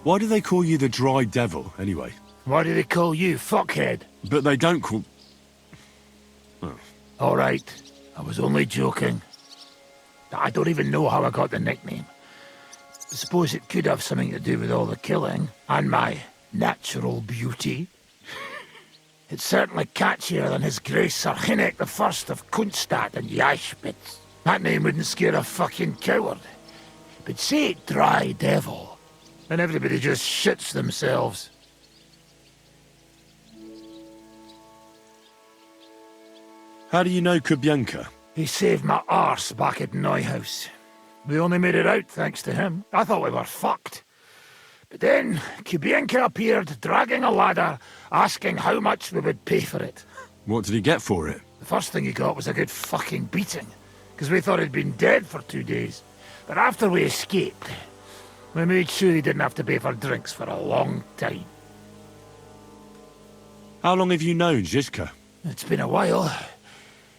Why do they call you the Dry Devil, anyway? Why do they call you fuckhead? But they don't call... All right, I was only joking. I don't even know how I got the nickname. I suppose it could have something to do with all the killing, and my natural beauty. It's certainly catchier than His Grace Sir Hinnek the First of Kunststadt and Yashpitz. That name wouldn't scare a fucking coward. But say it Dry Devil, and everybody just shits themselves. How do you know Kubienka? He saved my arse back at Neuhaus. We only made it out thanks to him. I thought we were fucked. But then Kubienka appeared, dragging a ladder, asking how much we would pay for it. What did he get for it? The first thing he got was a good fucking beating, because we thought he'd been dead for 2 days. But after we escaped, we made sure he didn't have to pay for drinks for a long time. How long have you known Zizka? It's been a while.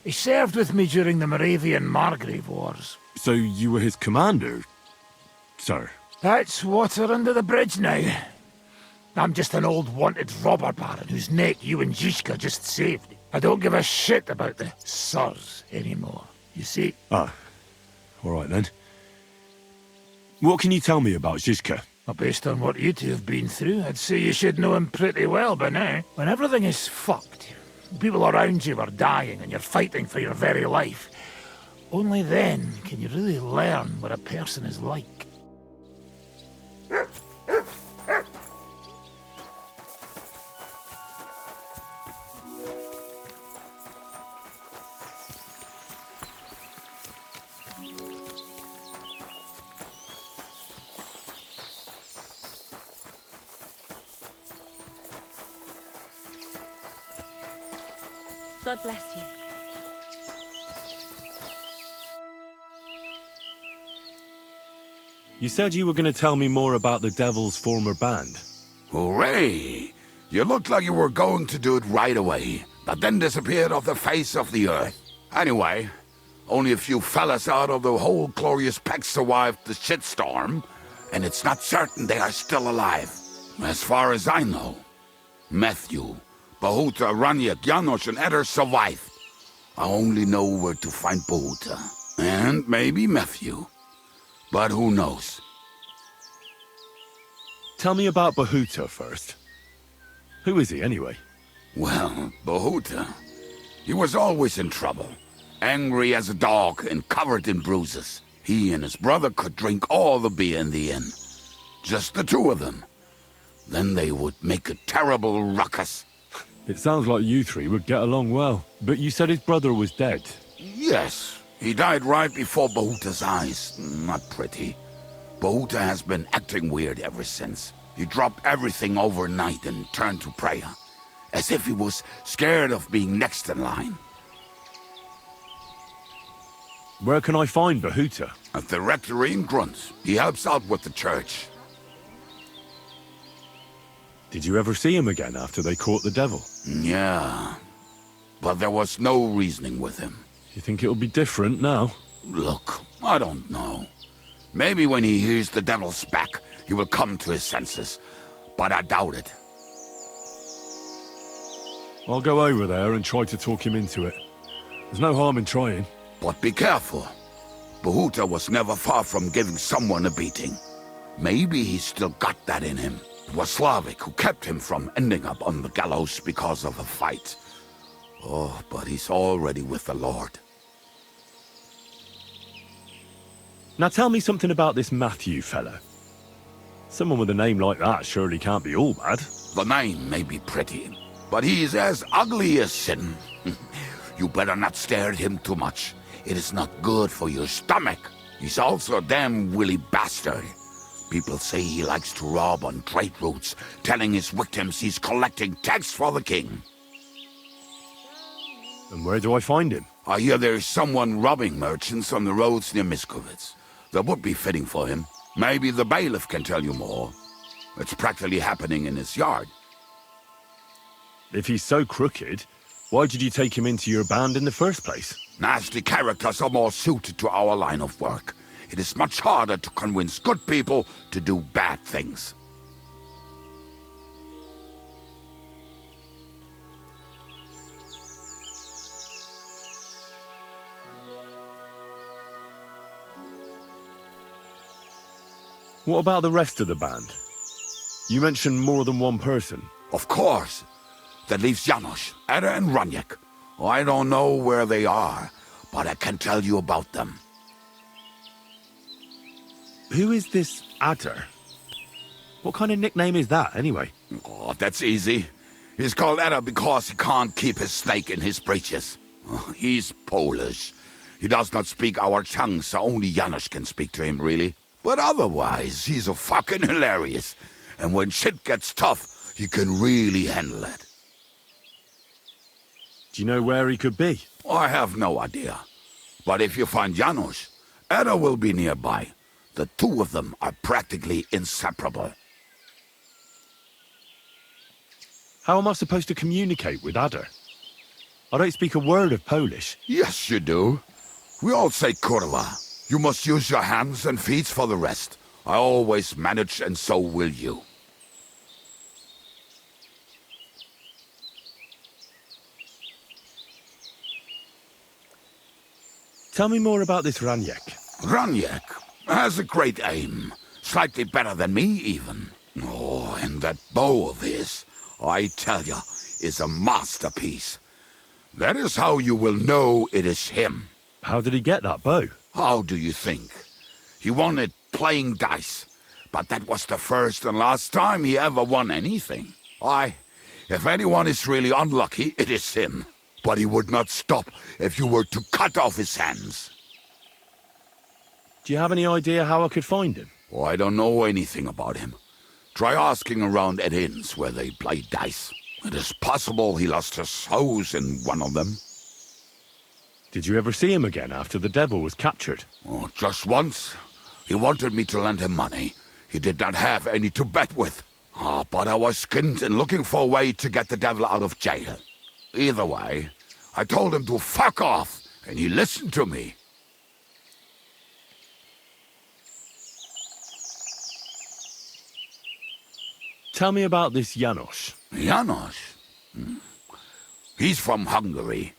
He served with me during the Moravian-Margrave Wars. So you were his commander, sir? That's water under the bridge now. I'm just an old wanted robber baron whose neck you and Zizka just saved. I don't give a shit about the sirs anymore, you see? Ah, all right then. What can you tell me about Zizka? Well, based on what you two have been through, I'd say you should know him pretty well by now. When everything is fucked, people around you are dying and you're fighting for your very life, only then can you really learn what a person is like. God bless you. You said you were going to tell me more about the Devil's former band. Hooray! You looked like you were going to do it right away, but then disappeared off the face of the earth. Anyway, only a few fellas out of the whole glorious pack survived the shitstorm, and it's not certain they are still alive. As far as I know, Matthew, Bahuta, Raniak, Janosch, and Eder survived. I only know where to find Bahuta. And maybe Matthew. But who knows? Tell me about Bahuta first. Who is he, anyway? Well, Bahuta, he was always in trouble. Angry as a dog and covered in bruises. He and his brother could drink all the beer in the inn. Just the two of them. Then they would make a terrible ruckus. It sounds like you three would get along well. But you said his brother was dead. Yes, he died right before Bahuta's eyes. Not pretty. Bahuta has been acting weird ever since. He dropped everything overnight and turned to prayer. As if he was scared of being next in line. Where can I find Bahuta? At the rectory in Grunt. He helps out with the church. Did you ever see him again after they caught the devil? Yeah, but there was no reasoning with him. You think it'll be different now? Look, I don't know. Maybe when he hears the devil's back, he will come to his senses. But I doubt it. I'll go over there and try to talk him into it. There's no harm in trying. But be careful. Bahuta was never far from giving someone a beating. Maybe he's still got that in him. It was Slavik who kept him from ending up on the gallows because of a fight. Oh, but he's already with the Lord. Now tell me something about this Matthew fella. Someone with a name like that surely can't be all bad. The name may be pretty, but he's as ugly as sin. You better not stare at him too much. It is not good for your stomach. He's also a damn willy bastard. People say he likes to rob on trade routes, telling his victims he's collecting tax for the king. And where do I find him? I hear there's someone robbing merchants on the roads near Miskovitz. That would be fitting for him. Maybe the bailiff can tell you more. It's practically happening in his yard. If he's so crooked, why did you take him into your band in the first place? Nasty characters are more suited to our line of work. It is much harder to convince good people to do bad things. What about the rest of the band? You mentioned more than one person. Of course. That leaves Janos, Ada and Raniek. I don't know where they are, but I can tell you about them. Who is this Adder? What kind of nickname is that, anyway? Oh, that's easy. He's called Ada because he can't keep his snake in his breeches. He's Polish. He does not speak our tongue, so only Janos can speak to him, really. But otherwise, he's a fucking hilarious. And when shit gets tough, he can really handle it. Do you know where he could be? I have no idea. But if you find Janos, Ada will be nearby. The two of them are practically inseparable. How am I supposed to communicate with Adder? I don't speak a word of Polish. Yes, you do. We all say kurwa. You must use your hands and feet for the rest. I always manage, and so will you. Tell me more about this Raniek. Raniek has a great aim. Slightly better than me, even. Oh, and that bow of his, I tell ya, is a masterpiece. That is how you will know it is him. How did he get that bow? How do you think? He won it playing dice. But that was the first and last time he ever won anything. If anyone is really unlucky, it is him. But he would not stop if you were to cut off his hands. Do you have any idea how I could find him? Oh, I don't know anything about him. Try asking around at inns where they play dice. It is possible he lost his hose in one of them. Did you ever see him again after the devil was captured? Oh, just once. He wanted me to lend him money. He did not have any to bet with. But I was skinned and looking for a way to get the devil out of jail. Either way, I told him to fuck off, and he listened to me. Tell me about this Janos. Janos? He's from Hungary.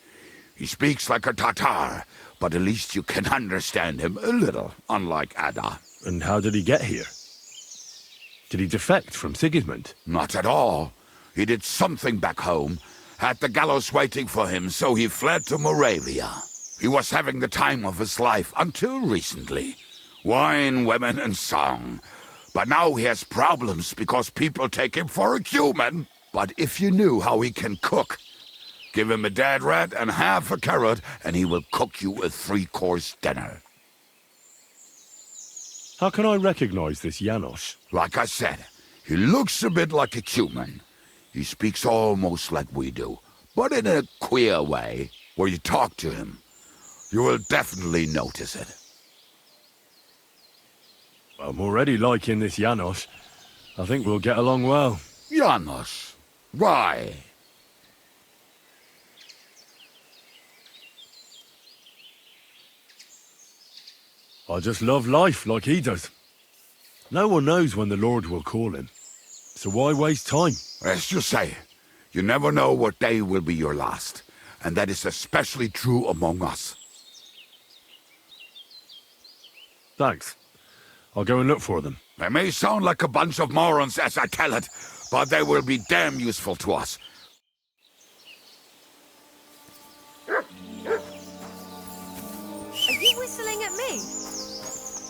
He speaks like a Tatar, but at least you can understand him a little, unlike Ada. And how did he get here? Did he defect from Sigismund? Not at all. He did something back home, had the gallows waiting for him, so he fled to Moravia. He was having the time of his life until recently. Wine, women, and song. But now he has problems because people take him for a human. But if you knew how he can cook, give him a dead rat and half a carrot, and he will cook you a 3-course dinner. How can I recognize this Janos? Like I said, he looks a bit like a human. He speaks almost like we do, but in a queer way. Where you talk to him, you will definitely notice it. I'm already liking this Janos. I think we'll get along well. Janos, why? I just love life like he does. No one knows when the Lord will call him. So why waste time? As you say, you never know what day will be your last. And that is especially true among us. Thanks. I'll go and look for them. They may sound like a bunch of morons as I tell it, but they will be damn useful to us. Are you whistling at me?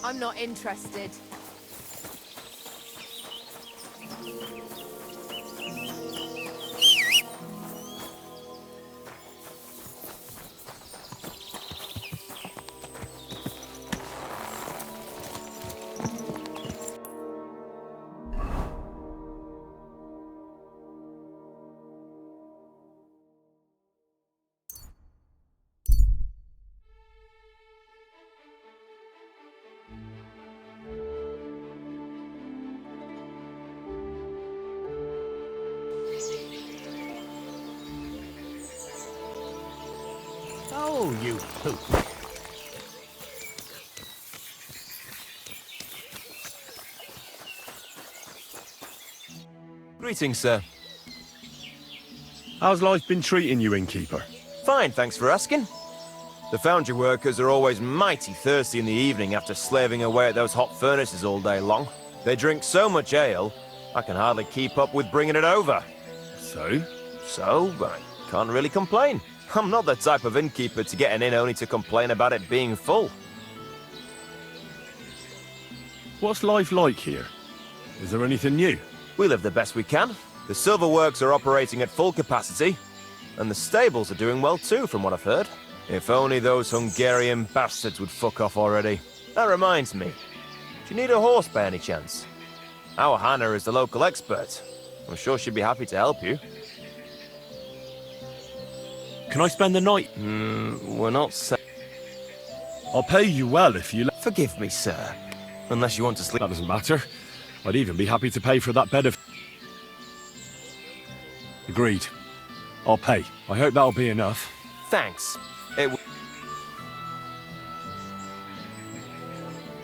I'm not interested. Oh, you poop. Greetings, sir. How's life been treating you, innkeeper? Fine, thanks for asking. The foundry workers are always mighty thirsty in the evening after slaving away at those hot furnaces all day long. They drink so much ale, I can hardly keep up with bringing it over. So? So, I can't really complain. I'm not the type of innkeeper to get an inn only to complain about it being full. What's life like here? Is there anything new? We live the best we can. The silver works are operating at full capacity, and the stables are doing well too, from what I've heard. If only those Hungarian bastards would fuck off already. That reminds me. Do you need a horse by any chance? Our Hannah is the local expert. I'm sure she'd be happy to help you. Can I spend the night? We're not I'll pay you well if you Forgive me, sir. Unless you want to sleep. That doesn't matter. I'd even be happy to pay for that bed of... Agreed. I'll pay. I hope that'll be enough. Thanks.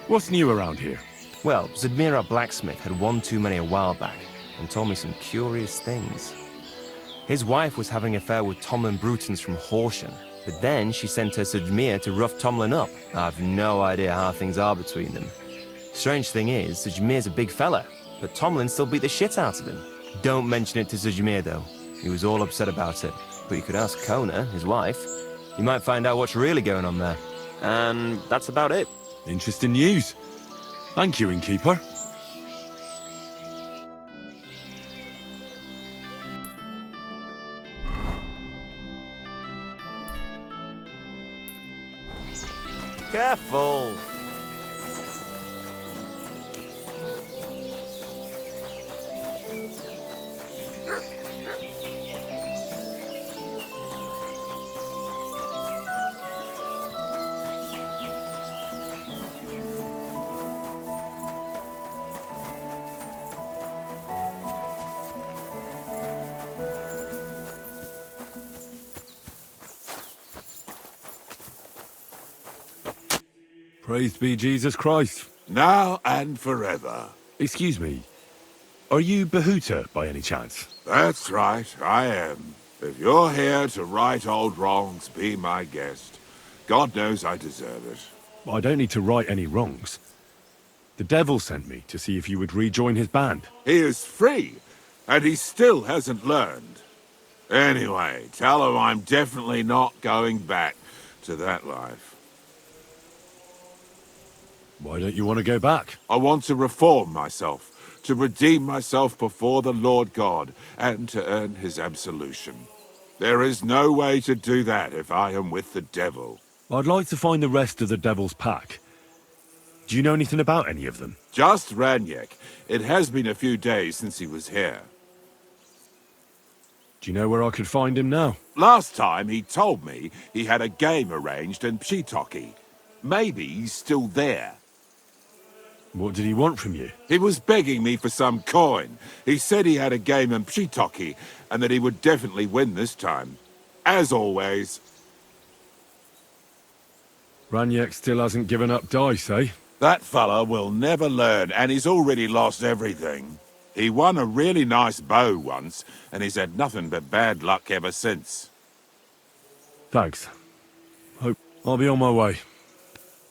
What's new around here? Well, Zadmira Blacksmith had one too many a while back, and told me some curious things. His wife was having an affair with Tomlin Brutons from Horsham, but then she sent her Zadmir to rough Tomlin up. I've no idea how things are between them. Strange thing is, Zadmir's a big fella, but Tomlin still beat the shit out of him. Don't mention it to Zadmir, though. He was all upset about it. But you could ask Kona, his wife. You might find out what's really going on there. And that's about it. Interesting news. Thank you, innkeeper. Careful! Praised be Jesus Christ. Now and forever. Excuse me. Are you Bahuta by any chance? That's right, I am. If you're here to right old wrongs, be my guest. God knows I deserve it. I don't need to right any wrongs. The devil sent me to see if you would rejoin his band. He is free, and he still hasn't learned. Anyway, tell him I'm definitely not going back to that life. Why don't you want to go back? I want to reform myself, to redeem myself before the Lord God, and to earn his absolution. There is no way to do that if I am with the devil. I'd like to find the rest of the devil's pack. Do you know anything about any of them? Just Ranyek. It has been a few days since he was here. Do you know where I could find him now? Last time he told me he had a game arranged in Pshitoki. Maybe he's still there. What did he want from you? He was begging me for some coin. He said he had a game in Pshitoki, and that he would definitely win this time. As always. Ranyek still hasn't given up dice, eh? That fella will never learn, and he's already lost everything. He won a really nice bow once, and he's had nothing but bad luck ever since. Thanks. Hope I'll be on my way.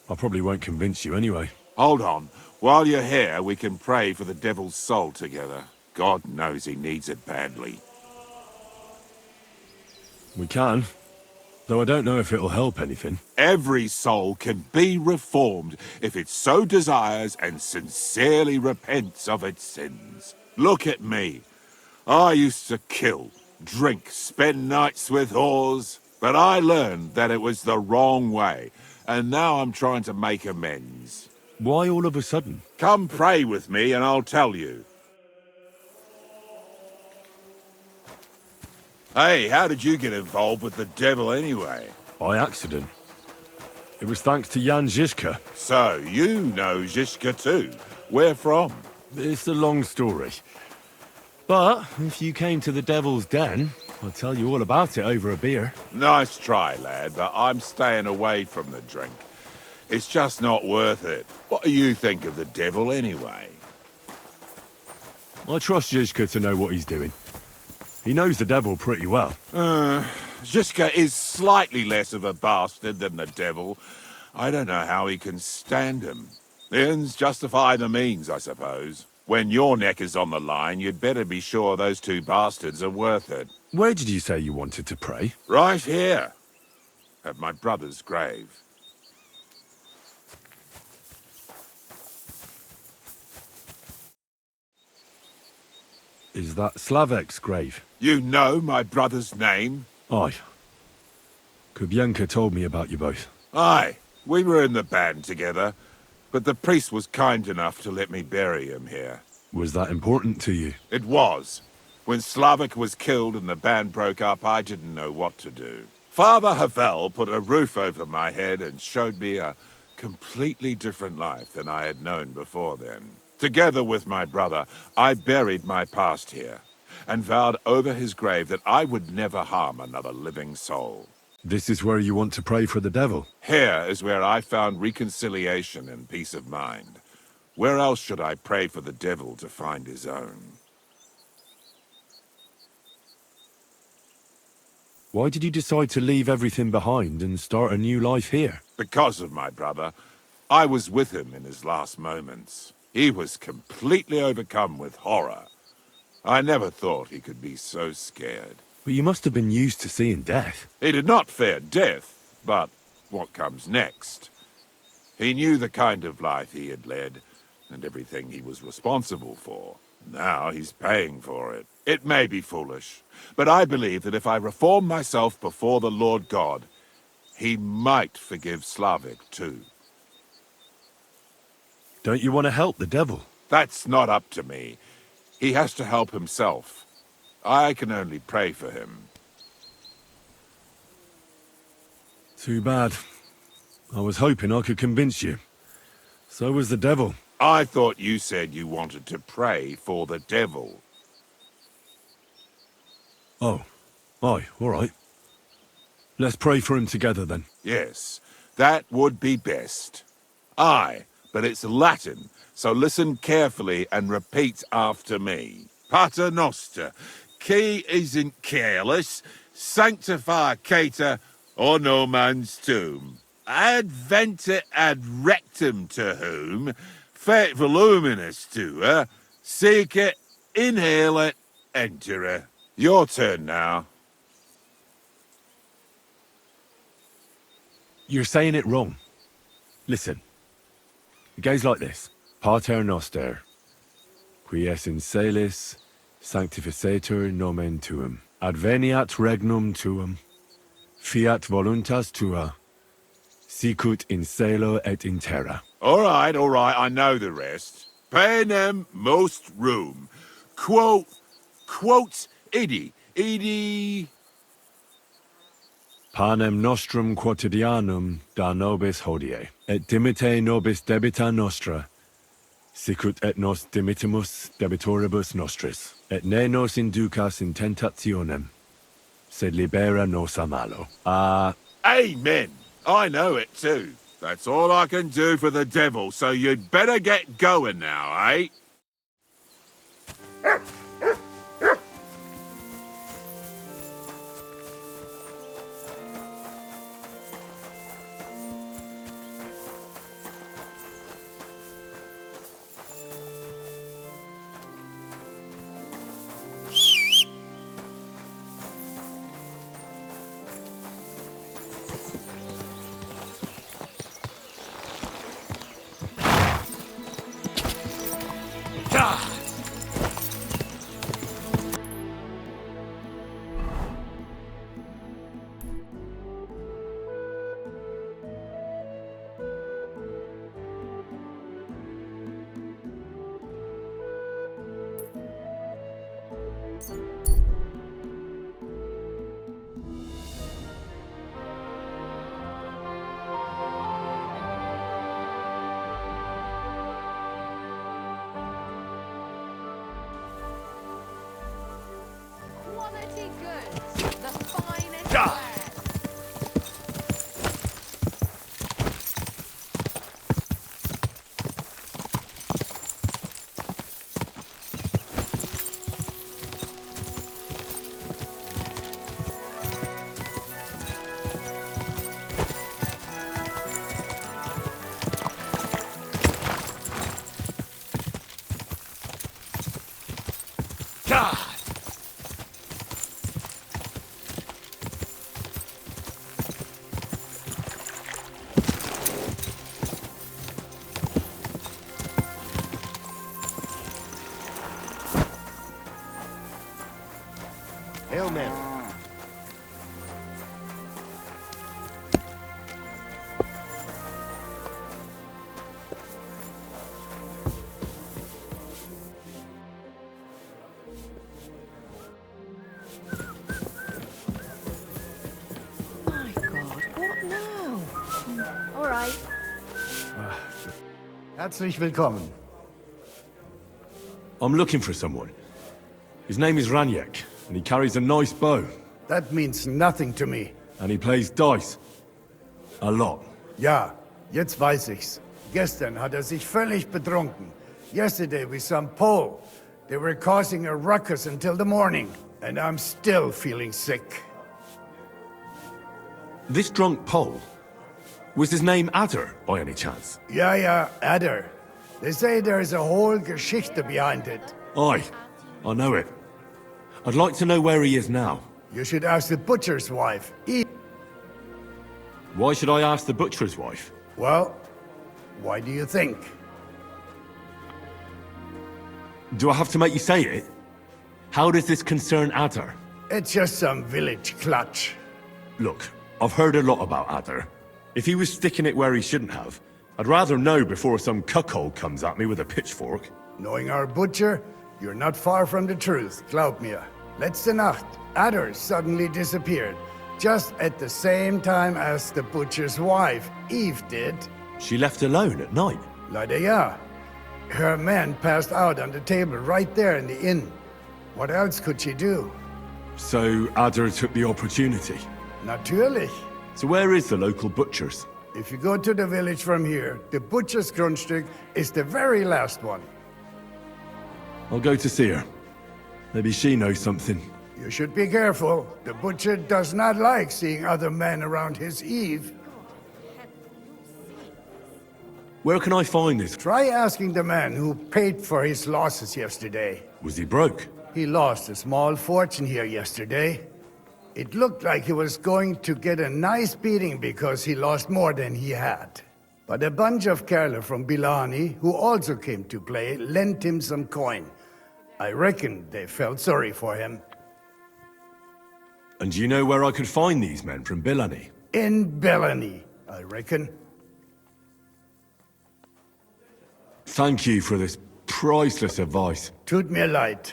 I probably won't convince you anyway. Hold on. While you're here, we can pray for the devil's soul together. God knows he needs it badly. We can. Though I don't know if it'll help anything. Every soul can be reformed if it so desires and sincerely repents of its sins. Look at me. I used to kill, drink, spend nights with whores, but I learned that it was the wrong way, and now I'm trying to make amends. Why all of a sudden? Come pray with me and I'll tell you. Hey, how did you get involved with the devil anyway? By accident. It was thanks to Jan Žižka. So, you know Žižka too. Where from? It's a long story. But if you came to the Devil's Den, I'll tell you all about it over a beer. Nice try, lad, but I'm staying away from the drink. It's just not worth it. What do you think of the devil anyway? I trust Žižka to know what he's doing. He knows the devil pretty well. Žižka is slightly less of a bastard than the devil. I don't know how he can stand him. The ends justify the means, I suppose. When your neck is on the line, you'd better be sure those two bastards are worth it. Where did you say you wanted to pray? Right here, at my brother's grave. Is that Slavek's grave? You know my brother's name? Aye. Kubyanka told me about you both. Aye, we were in the band together, but the priest was kind enough to let me bury him here. Was that important to you? It was. When Slavik was killed and the band broke up, I didn't know what to do. Father Havel put a roof over my head and showed me a completely different life than I had known before then. Together with my brother, I buried my past here, and vowed over his grave that I would never harm another living soul. This is where you want to pray for the devil? Here is where I found reconciliation and peace of mind. Where else should I pray for the devil to find his own? Why did you decide to leave everything behind and start a new life here? Because of my brother. I was with him in his last moments. He was completely overcome with horror. I never thought he could be so scared. But you must have been used to seeing death. He did not fear death, but what comes next? He knew the kind of life he had led, and everything he was responsible for. Now he's paying for it. It may be foolish, but I believe that if I reform myself before the Lord God, he might forgive Slavik too. Don't you want to help the devil? That's not up to me. He has to help himself. I can only pray for him. Too bad. I was hoping I could convince you. So was the devil. I thought you said you wanted to pray for the devil. Oh. Aye, all right. Let's pray for him together then. Yes, that would be best. Aye, but it's Latin, so listen carefully and repeat after me. Pater Noster, qui isn't careless, sanctificator or no man's tomb. Adventure ad rectum to whom, fet voluminous to her, seek it, inhale it, enter her. Your turn now. You're saying it wrong. Listen. It goes like this. Pater Noster, qui es in celis, sanctificetur nomen tuum. Adveniat regnum tuum. Fiat voluntas tua. Sicut in cielo et in terra. All right, I know the rest. Panem most room. Quote, idi. Panem nostrum quotidianum da nobis hodie, et dimite nobis debita nostra, sicut et nos dimittimus debitoribus nostris, et ne nos inducas in tentationem, sed libera nos a malo. Amen. I know it too. That's all I can do for the devil, so you'd better get going now, eh? Quality goods, the finest wares. God! Hail Mary. My God, what now? All right. Herzlich willkommen. I'm looking for someone. His name is Raniek, and he carries a nice bow. That means nothing to me. And he plays dice. A lot. Ja, jetzt weiß ich's. Gestern hat sich völlig betrunken. Yesterday with some Pole. They were causing a ruckus until the morning. And I'm still feeling sick. This drunk Pole, was his name Adder, by any chance? Ja, Adder. They say there's a whole Geschichte behind it. Aye, I know it. I'd like to know where he is now. You should ask the butcher's wife. Why should I ask the butcher's wife? Well, why do you think? Do I have to make you say it? How does this concern Adder? It's just some village clutch. Look, I've heard a lot about Adder. If he was sticking it where he shouldn't have, I'd rather know before some cuckold comes at me with a pitchfork. Knowing our butcher, you're not far from the truth, glaub mir. Letzte Nacht, Adder suddenly disappeared, just at the same time as the butcher's wife, Eve, did. She left alone at night. Leider ja. Her man passed out on the table right there in the inn. What else could she do? So Adder took the opportunity. Natürlich. So where is the local butcher's? If you go to the village from here, the butcher's Grundstück is the very last one. I'll go to see her. Maybe she knows something. You should be careful. The butcher does not like seeing other men around his Eve. Where can I find this? Try asking the man who paid for his losses yesterday. Was he broke? He lost a small fortune here yesterday. It looked like he was going to get a nice beating because he lost more than he had. But a bunch of Kerle from Bilani, who also came to play, lent him some coin. I reckon they felt sorry for him. And do you know where I could find these men from Bilani? In Bilani, I reckon. Thank you for this priceless advice. Tut mir leid.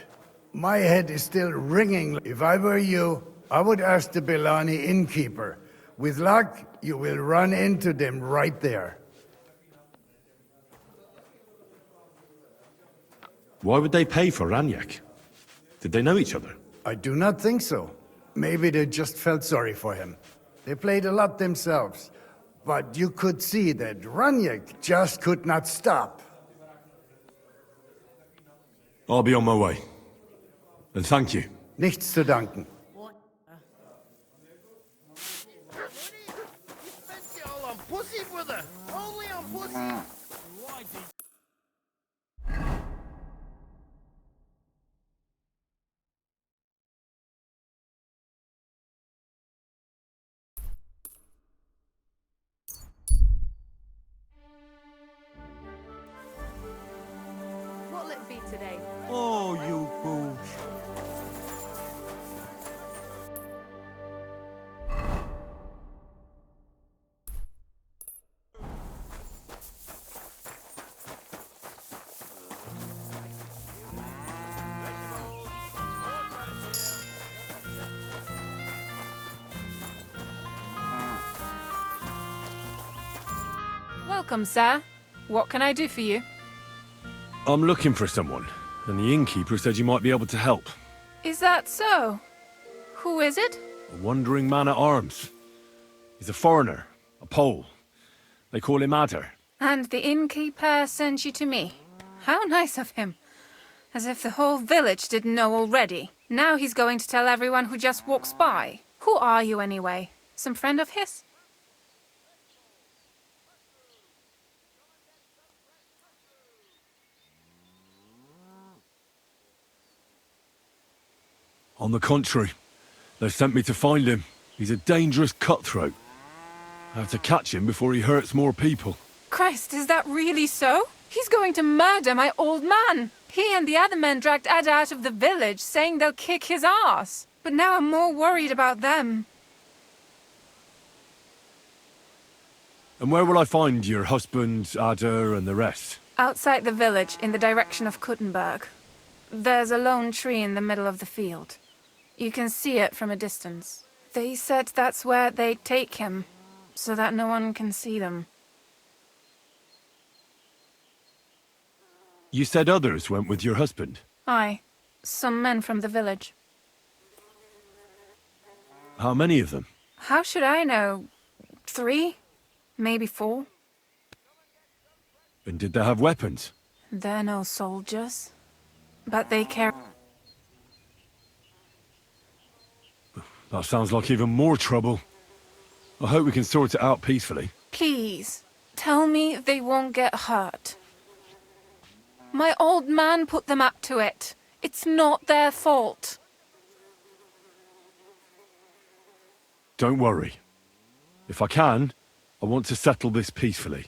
My head is still ringing. If I were you, I would ask the Bilani innkeeper. With luck, you will run into them right there. Why would they pay for Raniek? Did they know each other? I do not think so. Maybe they just felt sorry for him. They played a lot themselves. But you could see that Raniek just could not stop. I'll be on my way. And thank you. Nichts zu danken. What'll it be today? Oh, you boosh. Welcome, sir. What can I do for you? I'm looking for someone, and the innkeeper said you might be able to help. Is that so? Who is it? A wandering man at arms. He's a foreigner, a Pole. They call him Adder. And the innkeeper sent you to me. How nice of him. As if the whole village didn't know already. Now he's going to tell everyone who just walks by. Who are you anyway? Some friend of his? On the contrary, they sent me to find him. He's a dangerous cutthroat. I have to catch him before he hurts more people. Christ, is that really so? He's going to murder my old man. He and the other men dragged Ada out of the village, saying they'll kick his ass. But now I'm more worried about them. And where will I find your husband, Ada, and the rest? Outside the village, in the direction of Kuttenberg. There's a lone tree in the middle of the field. You can see it from a distance. They said that's where they'd take him, so that no one can see them. You said others went with your husband? Aye, some men from the village. How many of them? How should I know? 3? Maybe 4? And did they have weapons? They're no soldiers. But they carry... That sounds like even more trouble. I hope we can sort it out peacefully. Please, tell me they won't get hurt. My old man put them up to it. It's not their fault. Don't worry. If I can, I want to settle this peacefully.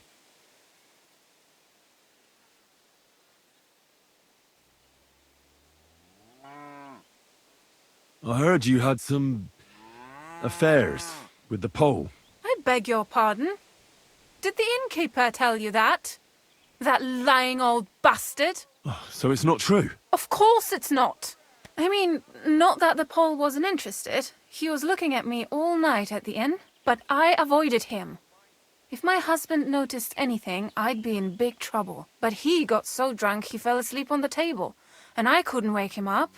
I heard you had some affairs with the Pole. I beg your pardon? Did the innkeeper tell you that? That lying old bastard? So it's not true? Of course it's not. I mean, not that the Pole wasn't interested. He was looking at me all night at the inn, but I avoided him. If my husband noticed anything, I'd be in big trouble. But he got so drunk he fell asleep on the table, and I couldn't wake him up.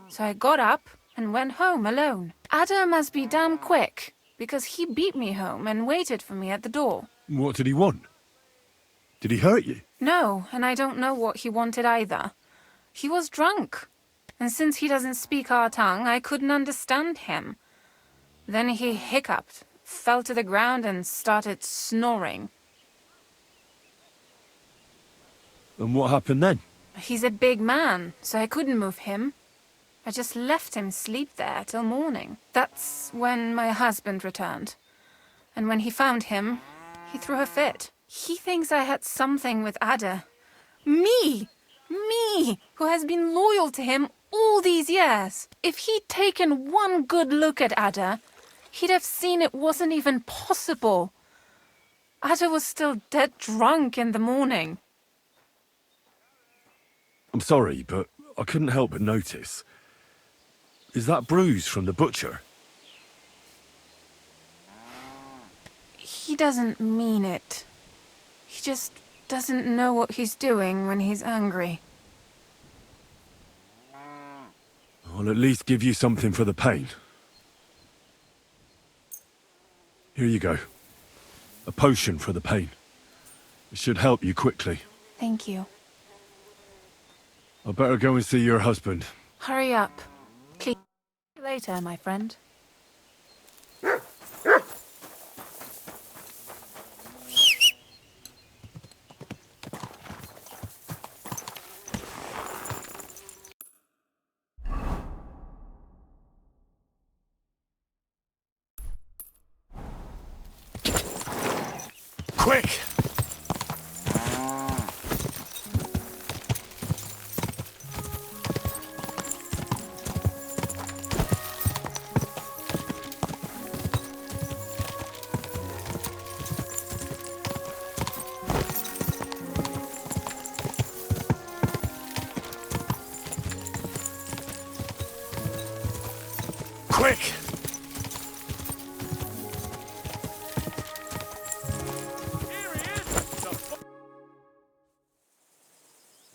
So I got up and went home alone. Ada must be damn quick, because he beat me home and waited for me at the door. What did he want? Did he hurt you? No, and I don't know what he wanted either. He was drunk, and since he doesn't speak our tongue, I couldn't understand him. Then he hiccuped, fell to the ground and started snoring. And what happened then? He's a big man, so I couldn't move him. I just left him sleep there till morning. That's when my husband returned. And when he found him, he threw a fit. He thinks I had something with Ada. Me! Me, who has been loyal to him all these years. If he'd taken one good look at Ada, he'd have seen it wasn't even possible. Ada was still dead drunk in the morning. I'm sorry, but I couldn't help but notice. Is that bruise from the butcher? He doesn't mean it. He just doesn't know what he's doing when he's angry. I'll at least give you something for the pain. Here you go. A potion for the pain. It should help you quickly. Thank you. I better go and see your husband. Hurry up. Please. See you later, my friend. Quick! Quick!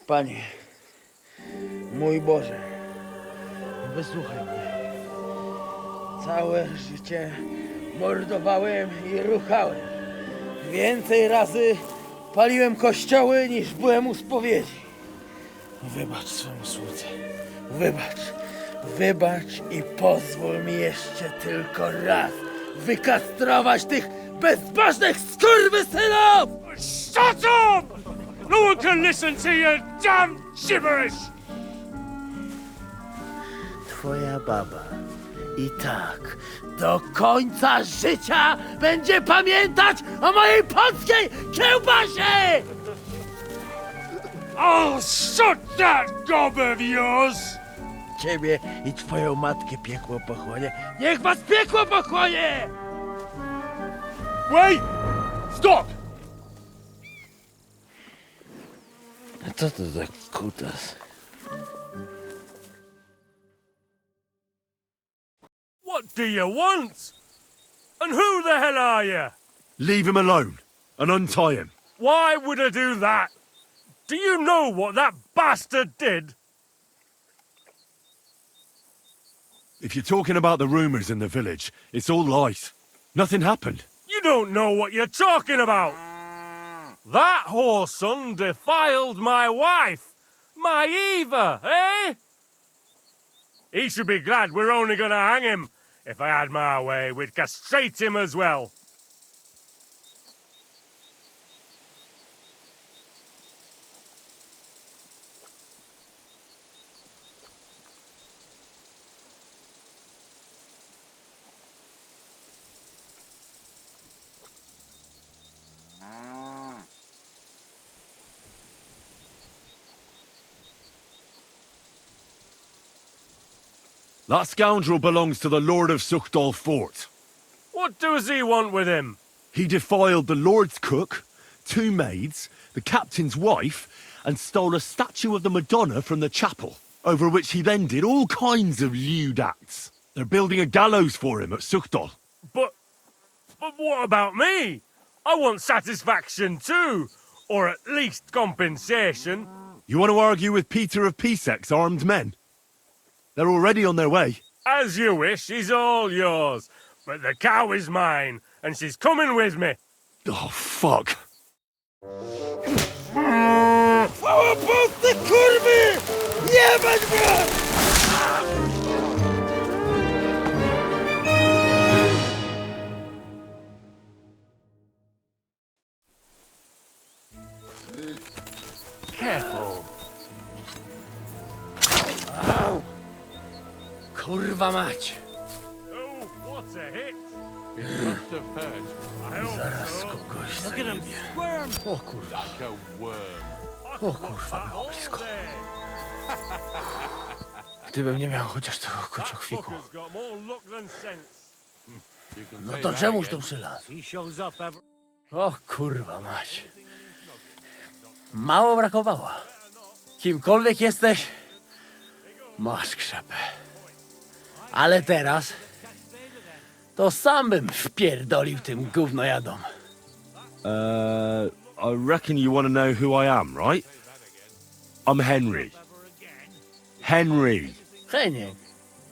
Panie, mój Boże, wysłuchaj mnie. Całe życie mordowałem i ruchałem. Więcej razy paliłem kościoły niż byłem u spowiedzi. Wybacz swemu słudze. Wybacz i pozwól mi jeszcze tylko raz wykastrować tych bezbożnych skurwysynów! Shut up! No one can listen to your damn gibberish! twoja baba. I tak, do końca życia będzie pamiętać o mojej polskiej kiełbasie! Oh, shut that gob of yours! Ciebie i twoją matkę piekło pochłonie. Niech was piekło pochłonie! Wait! Stop! A co to za kutas? What do you want? And who the hell are you? Leave him alone and untie him. Why would I do that? Do you know what that bastard did? If you're talking about the rumours in the village, it's all lies. Nothing happened. You don't know what you're talking about. That whoreson defiled my wife, my Eva, eh? He should be glad we're only gonna hang him. If I had my way, we'd castrate him as well. That scoundrel belongs to the Lord of Suchdal Fort. What does he want with him? He defiled the Lord's cook, 2 maids, the captain's wife, and stole a statue of the Madonna from the chapel, over which he then did all kinds of lewd acts. They're building a gallows for him at Suchdal. But what about me? I want satisfaction too, or at least compensation. You want to argue with Peter of Pisek's armed men? They're already on their way. As you wish, she's all yours. But the cow is mine, and she's coming with me. Oh, fuck. Chwała Polsce, kurwy! Jebać was! Careful. Kurwa mać! Oh, what a hit! Must have hurt. I hope Zaraz so. kogoś Look at him zajebie. squirm. O kurwa, Like a worm. o kurwa, było All blisko. day. Gdybym nie miał chociaż tego kociokwiku. Fucker's got more luck than sense. You can No say to that czemuś again. tu przylazł? He shows up every... O kurwa mać. Mało brakowało. Kimkolwiek jesteś, masz krzepę. Ale teraz to sam bym wpierdolił tym gównojadom. I reckon you want to know who I am, right? I'm Henry. Henry. Heniek,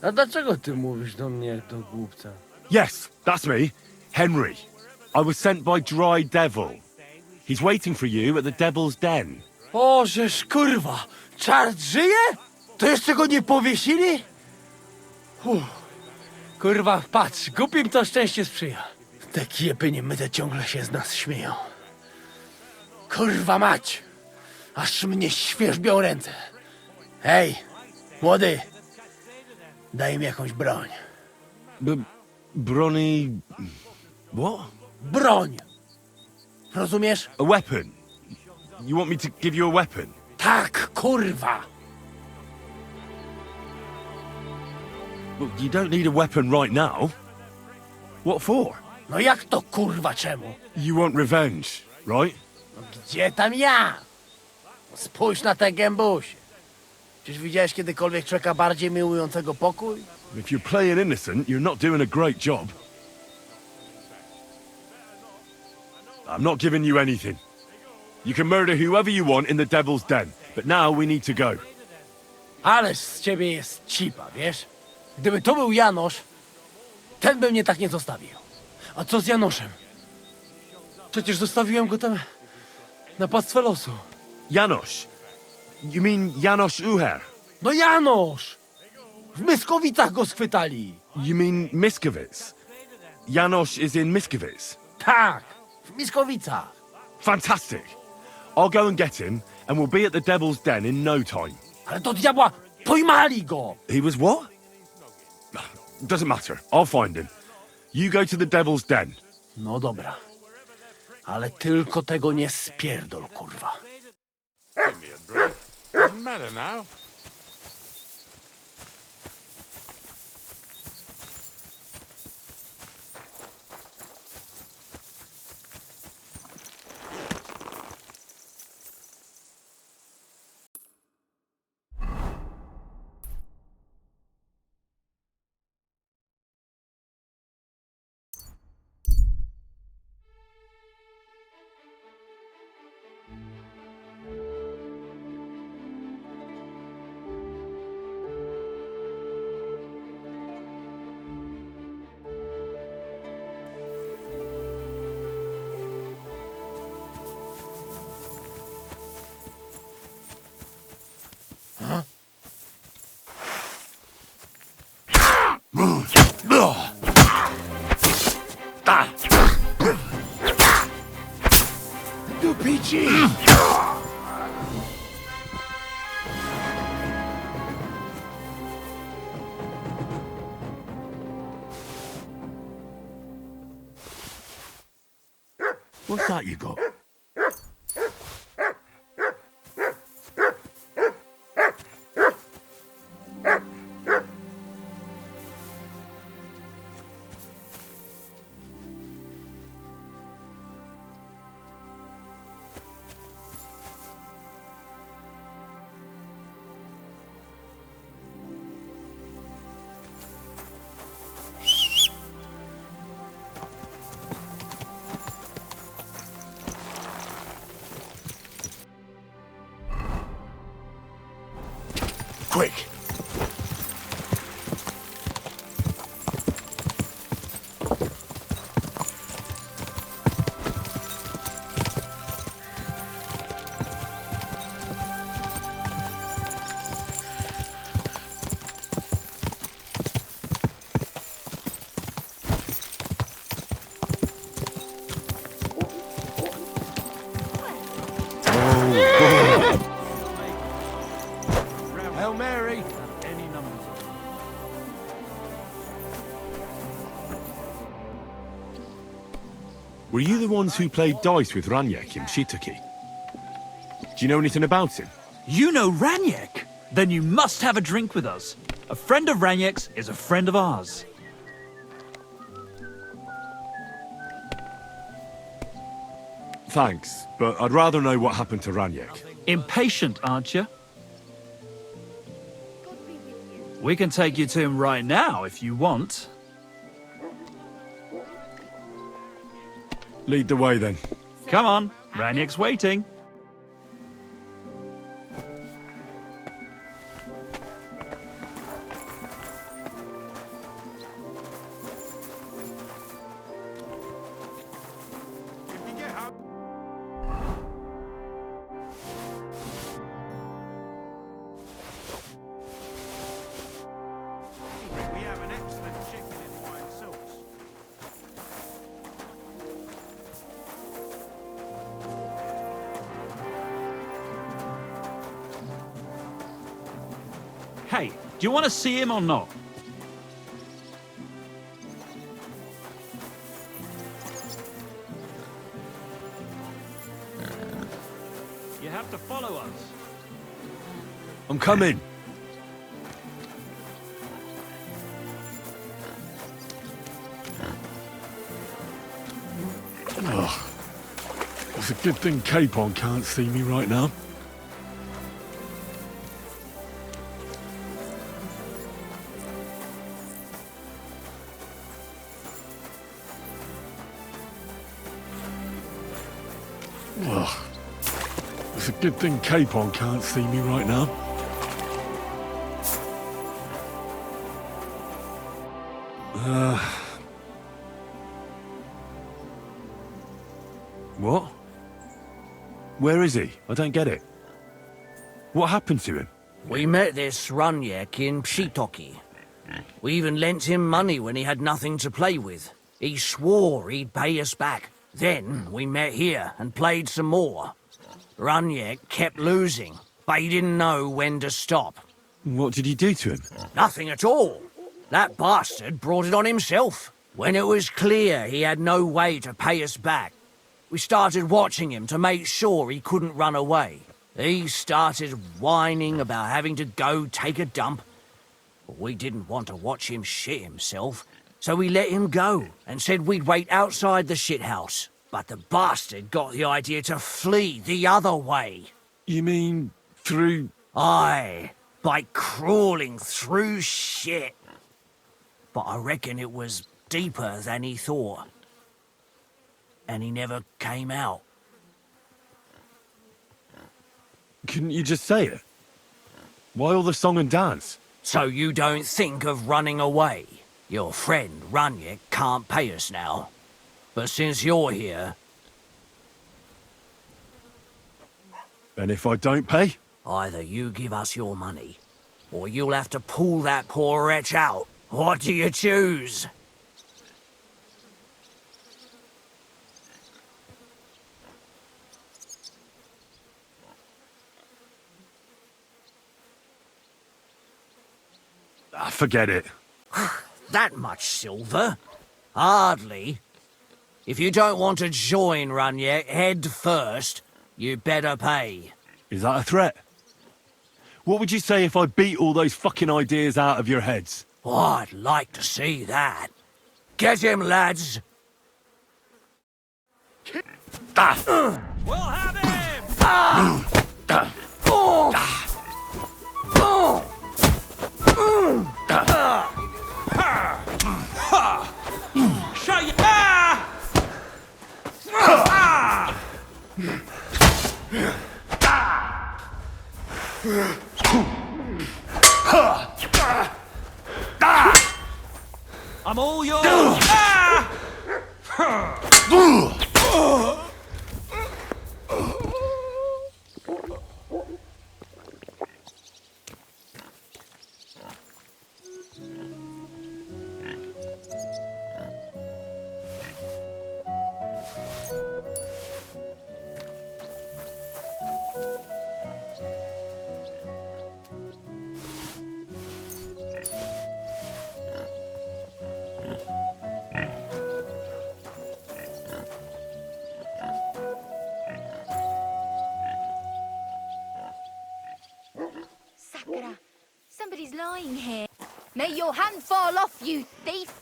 a dlaczego ty mówisz do mnie jak do głupca? Yes, that's me. Henry. I was sent by Dry Devil. He's waiting for you at the Devil's Den. O, żeż kurwa, czart żyje? To jeszcze go nie powiesili? Kurwa, patrz, głupim to szczęście sprzyja. Te kiepy niemyte ciągle się z nas śmieją. Kurwa mać, aż mnie świerzbią ręce. Hej, młody, daj mi jakąś broń. Bronny... What? Broń! Rozumiesz? A weapon? You want me to give you a weapon? Tak, kurwa! Well, you don't need a weapon right now. What for? No jak to kurwa czemu? You want revenge, right? No gdzie tam ja? Spójrz na te gębusie. Czyż widziałeś kiedykolwiek człowieka bardziej miłującego pokój? If you're playing innocent, you're not doing a great job. I'm not giving you anything. You can murder whoever you want in the Devil's Den, but now we need to go. Ależ z ciebie jest cipa, wiesz? Gdyby to był Janosz, ten by mnie tak nie zostawił. A co z Janoszem? Przecież zostawiłem go tam na pastwę losu. Janos. You mean Janos Uher? No Janosz! W Myskowicach go schwytali. You mean Miskovic? Janos is in Miskovic. Tak, w Myskowicach. Fantastic. I'll go and get him, and we'll be at the Devil's Den in no time. Ale do diabła, pojmali go! He was what? Doesn't matter. I'll find him. You go to the Devil's Den. No dobra. Ale tylko tego nie spierdol, kurwa. Give me a break. Doesn't matter now. Dupici! What's that you got? Quick! Hail Mary! Any numbers. Were you the ones who played dice with Raniek in Shitaki? Do you know anything about him? You know Raniek? Then you must have a drink with us. A friend of Raniek's is a friend of ours. Thanks, but I'd rather know what happened to Raniek. Impatient, aren't you? We can take you to him right now if you want. Lead the way then. Come on, Raniek's waiting. We have an excellent chicken in wine sauce. Hey, do you want to see him or not? You have to follow us. I'm coming. Ugh. It's a good thing Capon can't see me right now. Ugh. It's a good thing Capon can't see me right now. What? Where is he? I don't get it. What happened to him? We met this Raniek in Pshitoki. We even lent him money when he had nothing to play with. He swore he'd pay us back. Then we met here and played some more. Raniek kept losing, but he didn't know when to stop. What did you do to him? Nothing at all. That bastard brought it on himself. When it was clear he had no way to pay us back, we started watching him to make sure he couldn't run away. He started whining about having to go take a dump. But we didn't want to watch him shit himself, so we let him go and said we'd wait outside the shithouse. But the bastard got the idea to flee the other way. You mean through... Aye, by crawling through shit. But I reckon it was deeper than he thought. And he never came out. Couldn't you just say it? Why all the song and dance? So you don't think of running away? Your friend, Runyak, can't pay us now. But since you're here... And if I don't pay? Either you give us your money, or you'll have to pull that poor wretch out. What do you choose? Forget it. That much silver? Hardly. If you don't want to join Runyak head first, you better pay. Is that a threat? What would you say if I beat all those fucking ideas out of your heads? Oh, I'd like to see that. Get him, lads! We'll have him! Shut your... I'm all yours! Sakura, somebody's lying here. May your hand fall off, you thief!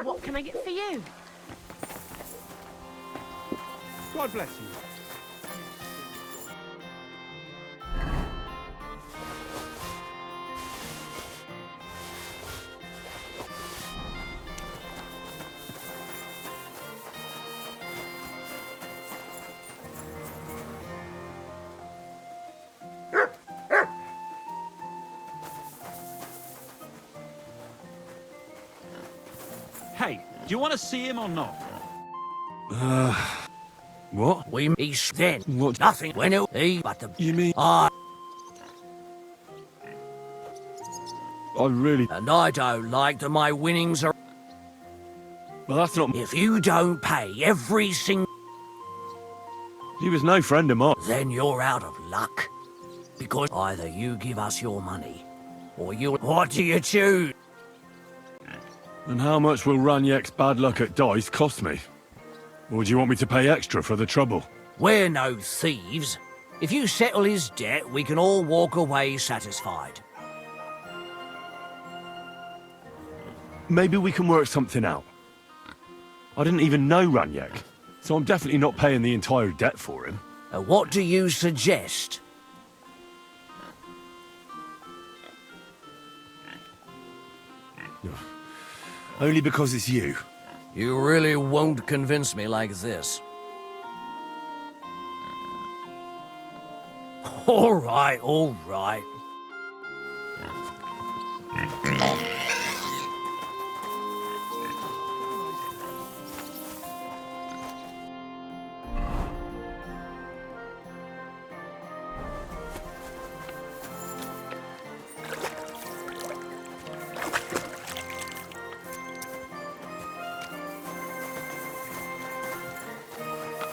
What can I get for you? God bless you. Hey, do you want to see him or not? What? He's then. What? Nothing when he but the... You mean... I really... And I don't like that my winnings are... Well, that's not... If you don't pay every single... He was no friend of mine. Then you're out of luck. Because either you give us your money, or you... What do you choose? And how much will Ranyek's bad luck at dice cost me? Or do you want me to pay extra for the trouble? We're no thieves. If you settle his debt, we can all walk away satisfied. Maybe we can work something out. I didn't even know Ranyek, so I'm definitely not paying the entire debt for him. What do you suggest? Only because it's you. You really won't convince me like this. All right, all right.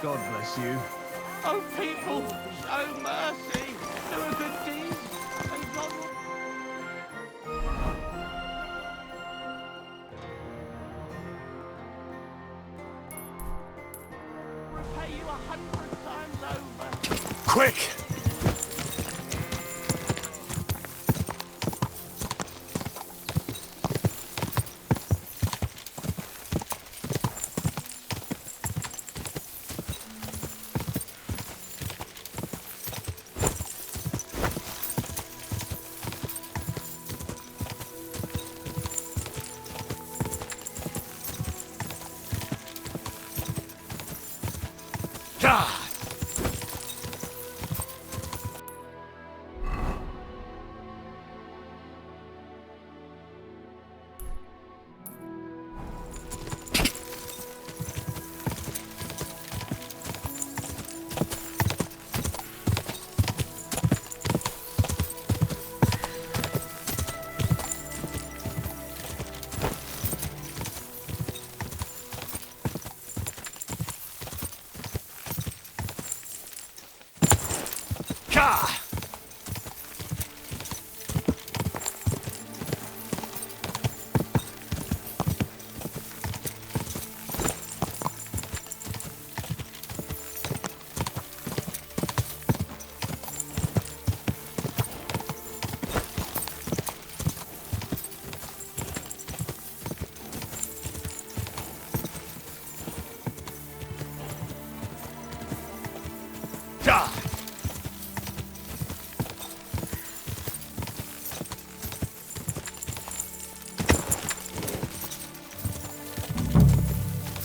God bless you. Oh, people, show mercy. Do a good deed, and God will repay you 100 times over. Quick!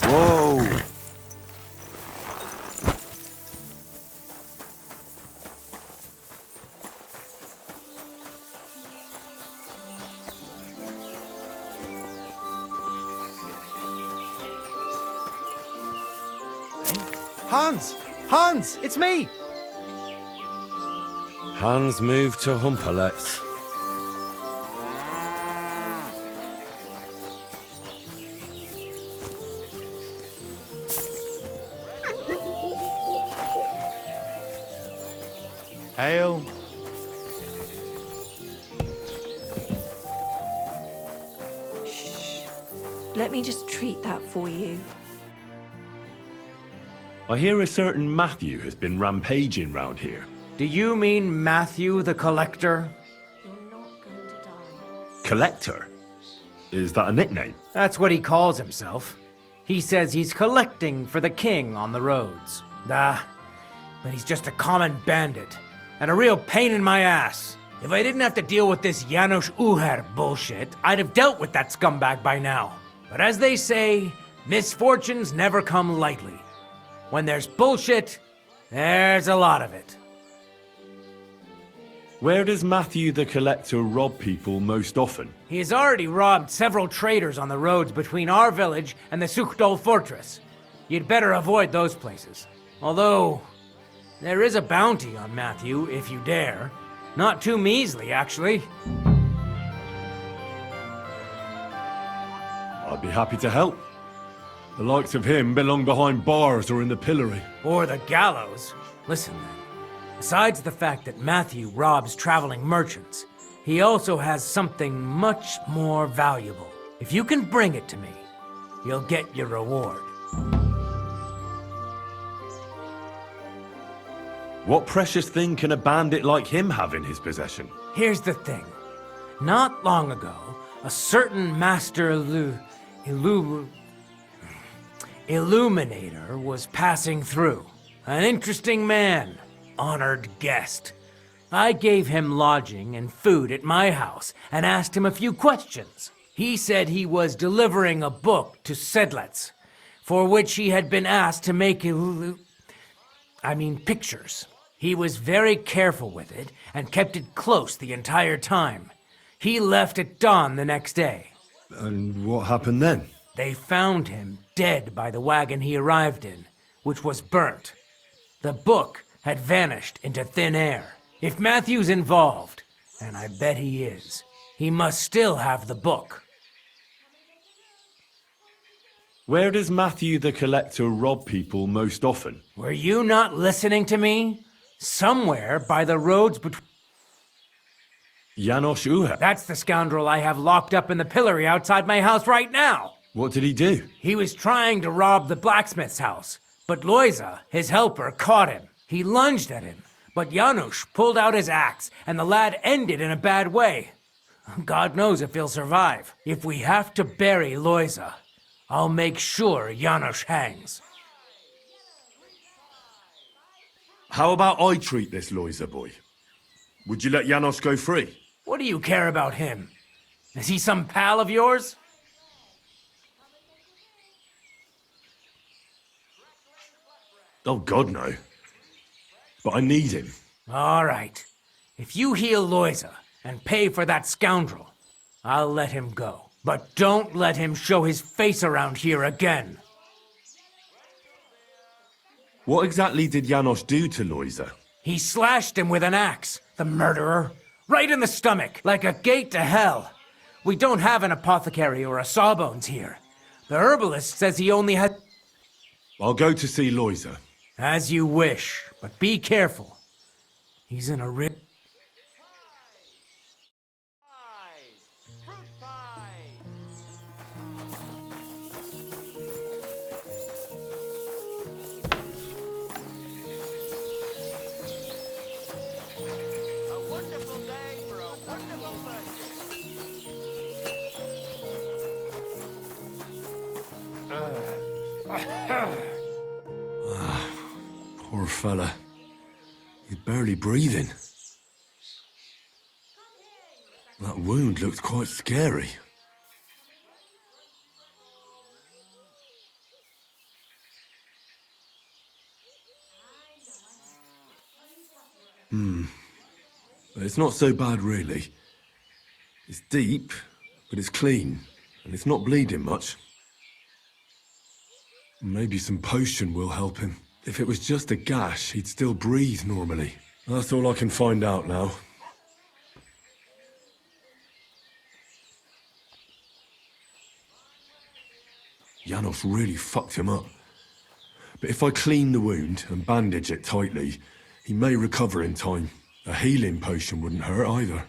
Whoa! Hans! Hans! It's me! Hans moved to Humperlets. Hail. Let me just treat that for you. I hear a certain Matthew has been rampaging round here. Do you mean Matthew the Collector? Collector? Is that a nickname? That's what he calls himself. He says he's collecting for the king on the roads. But he's just a common bandit, and a real pain in my ass. If I didn't have to deal with this Janos Uher bullshit, I'd have dealt with that scumbag by now. But as they say, misfortunes never come lightly. When there's bullshit, there's a lot of it. Where does Matthew the Collector rob people most often? He has already robbed several traders on the roads between our village and the Suchdol fortress. You'd better avoid those places. Although, there is a bounty on Matthew, if you dare. Not too measly, actually. I'd be happy to help. The likes of him belong behind bars or in the pillory. Or the gallows. Listen then. Besides the fact that Matthew robs traveling merchants, he also has something much more valuable. If you can bring it to me, you'll get your reward. What precious thing can a bandit like him have in his possession? Here's the thing. Not long ago, a certain master Illuminator was passing through. An interesting man. Honored guest. I gave him lodging and food at my house and asked him a few questions. He said he was delivering a book to Sedlets, for which he had been asked to make pictures. He was very careful with it and kept it close the entire time. He left at dawn the next day. And what happened then? They found him dead by the wagon he arrived in, which was burnt. The book had vanished into thin air. If Matthew's involved, and I bet he is, he must still have the book. Where does Matthew the Collector rob people most often? Were you not listening to me? Somewhere by the roads between... Janos Uha. That's the scoundrel I have locked up in the pillory outside my house right now. What did he do? He was trying to rob the blacksmith's house, but Loiza, his helper, caught him. He lunged at him, but Janusz pulled out his axe, and the lad ended in a bad way. God knows if he'll survive. If we have to bury Loiza, I'll make sure Janusz hangs. How about I treat this Loiza boy? Would you let Janos go free? What do you care about him? Is he some pal of yours? Oh, God, no. But I need him. All right. If you heal Loiza and pay for that scoundrel, I'll let him go. But don't let him show his face around here again. What exactly did Janos do to Loiza? He slashed him with an axe, the murderer. Right in the stomach, like a gate to hell. We don't have an apothecary or a sawbones here. The herbalist says he only had... I'll go to see Loiza. As you wish, but be careful. He's in a rip. Poor fella. He's barely breathing. That wound looked quite scary. It's not so bad, really. It's deep, but it's clean, and it's not bleeding much. Maybe some potion will help him. If it was just a gash, he'd still breathe normally. That's all I can find out now. Janos really fucked him up. But if I clean the wound and bandage it tightly, he may recover in time. A healing potion wouldn't hurt either.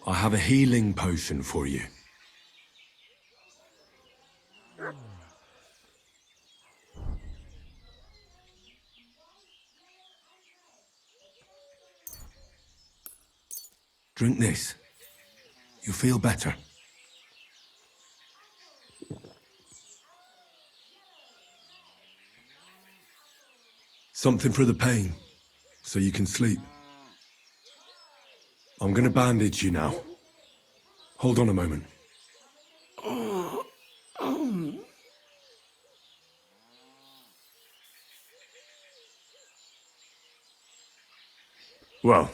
I have a healing potion for you. Drink this. You'll feel better. Something for the pain, so you can sleep. I'm gonna bandage you now. Hold on a moment. Well,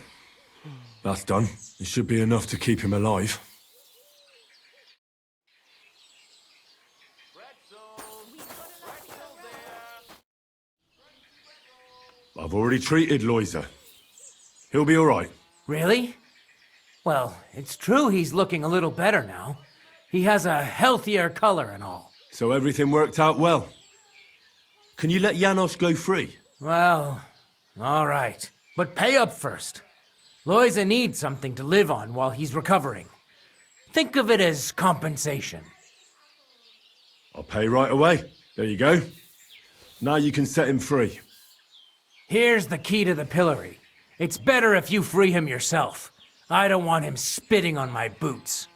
that's done. It should be enough to keep him alive. I've already treated Loiza. He'll be all right. Really? Well, it's true he's looking a little better now. He has a healthier color and all. So everything worked out well. Can you let Janos go free? Well, all right. But pay up first. Loiza needs something to live on while he's recovering. Think of it as compensation. I'll pay right away. There you go. Now you can set him free. Here's the key to the pillory. It's better if you free him yourself. I don't want him spitting on my boots.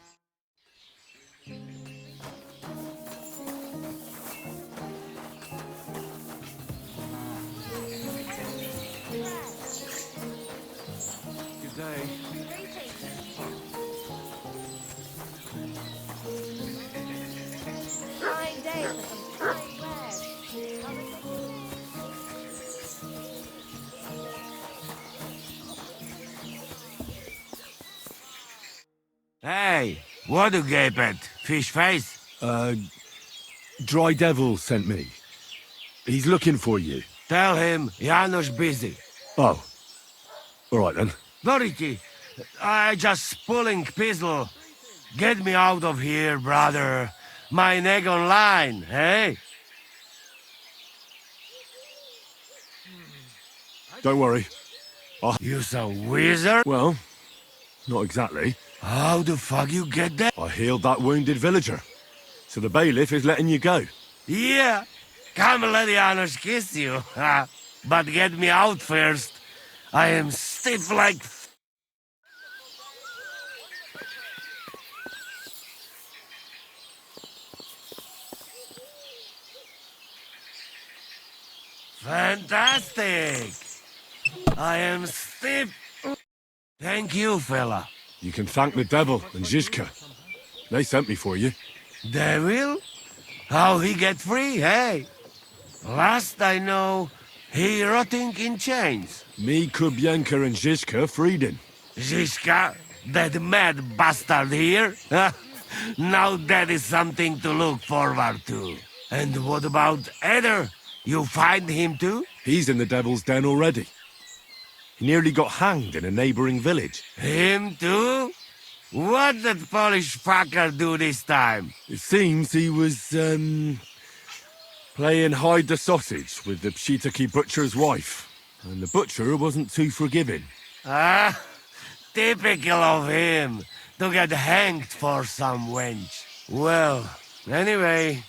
Good day. Fine day for some fine wares. Hey, what do you gape at? Fish face? Dry Devil sent me. He's looking for you. Tell him Janusz busy. Oh. All right then. Dority, I just pulling pistol. Get me out of here, brother. My neck on line, hey? Don't worry. You some wizard? Well, not exactly. How the fuck you get that? I healed that wounded villager. So the bailiff is letting you go. Yeah, come let Janusz kiss you. But get me out first. I am stiff like... Fantastic! I am stiff. Thank you, fella. You can thank the devil and Zizka. They sent me for you. Devil? How he get free, hey? Last I know, he rotting in chains. Me, Kubienka and Zizka freed him. Zizka? That mad bastard here? Now that is something to look forward to. And what about Eder? You find him too? He's in the devil's den already. He nearly got hanged in a neighboring village. Him too? What did Polish fucker do this time? It seems he was, playing hide the sausage with the Pshitaki butcher's wife. And the butcher wasn't too forgiving. Ah, typical of him, to get hanged for some wench. Well, anyway,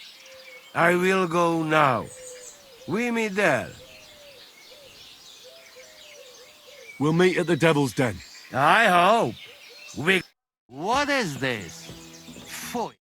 I will go now. We meet there. We'll meet at the devil's den. I hope. What is this? Phew.